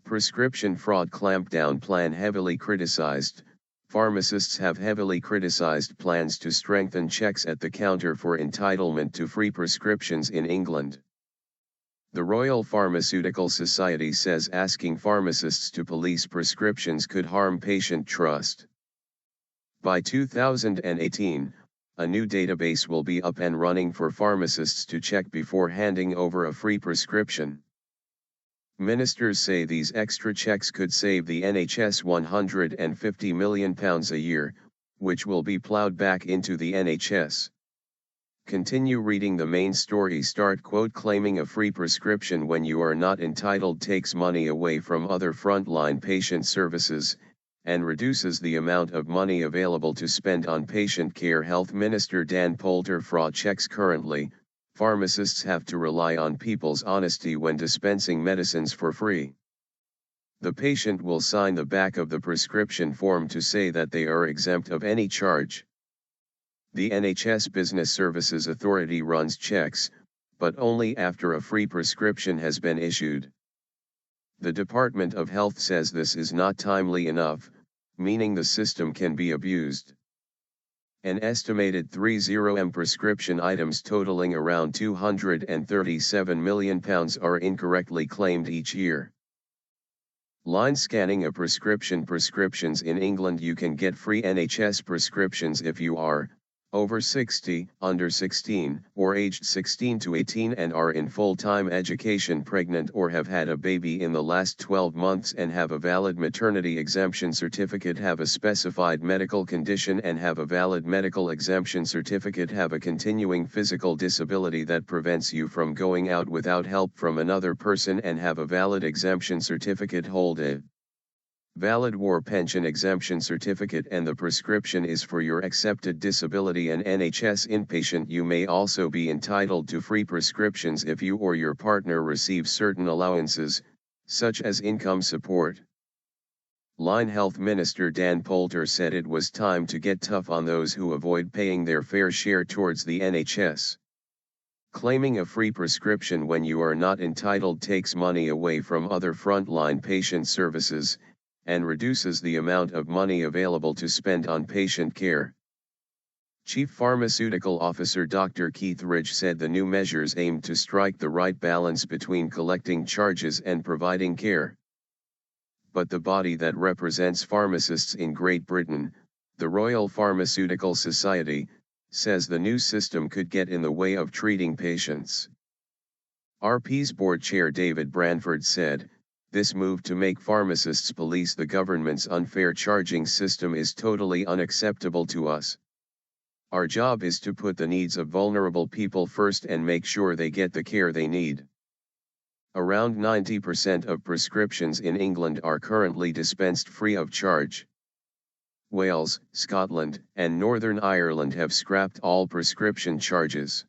Prescription fraud clampdown plan heavily criticized. Pharmacists have heavily criticized plans to strengthen checks at the counter for entitlement to free prescriptions in England. The Royal Pharmaceutical Society says asking pharmacists to police prescriptions could harm patient trust. By 2018, a new database will be up and running for pharmacists to check before handing over a free prescription. Ministers say these extra checks could save the NHS £150 million a year, which will be ploughed back into the NHS. Continue reading the main story. Quote, claiming a free prescription when you are not entitled takes money away from other frontline patient services, and reduces the amount of money available to spend on patient care. Health Minister Dan Poulter. Fraud checks. Currently, pharmacists have to rely on people's honesty when dispensing medicines for free. The patient will sign the back of the prescription form to say that they are exempt of any charge. The NHS Business Services Authority runs checks, but only after a free prescription has been issued. The Department of Health says this is not timely enough, meaning the system can be abused. An estimated 30 prescription items totaling around £237 million are incorrectly claimed each year. Line scanning a prescription. Prescriptions in England. You can get free NHS prescriptions if you are over 60, under 16, or aged 16 to 18 and are in full-time education, pregnant or have had a baby in the last 12 months and have a valid maternity exemption certificate, have a specified medical condition and have a valid medical exemption certificate, have a continuing physical disability that prevents you from going out without help from another person and have a valid exemption certificate, hold a valid war pension exemption certificate, and the prescription is for your accepted disability and NHS inpatient. You may also be entitled to free prescriptions if you or your partner receive certain allowances, such as income support. Line Health Minister Dan Poulter said it was time to get tough on those who avoid paying their fair share towards the NHS. Claiming a free prescription when you are not entitled takes money away from other frontline patient services, and reduces the amount of money available to spend on patient care. Chief Pharmaceutical Officer Dr. Keith Ridge said the new measures aim to strike the right balance between collecting charges and providing care. But the body that represents pharmacists in Great Britain, the Royal Pharmaceutical Society, says the new system could get in the way of treating patients. RP's board chair David Branford said, "This move to make pharmacists police the government's unfair charging system is totally unacceptable to us. Our job is to put the needs of vulnerable people first and make sure they get the care they need." Around 90% of prescriptions in England are currently dispensed free of charge. Wales, Scotland, and Northern Ireland have scrapped all prescription charges.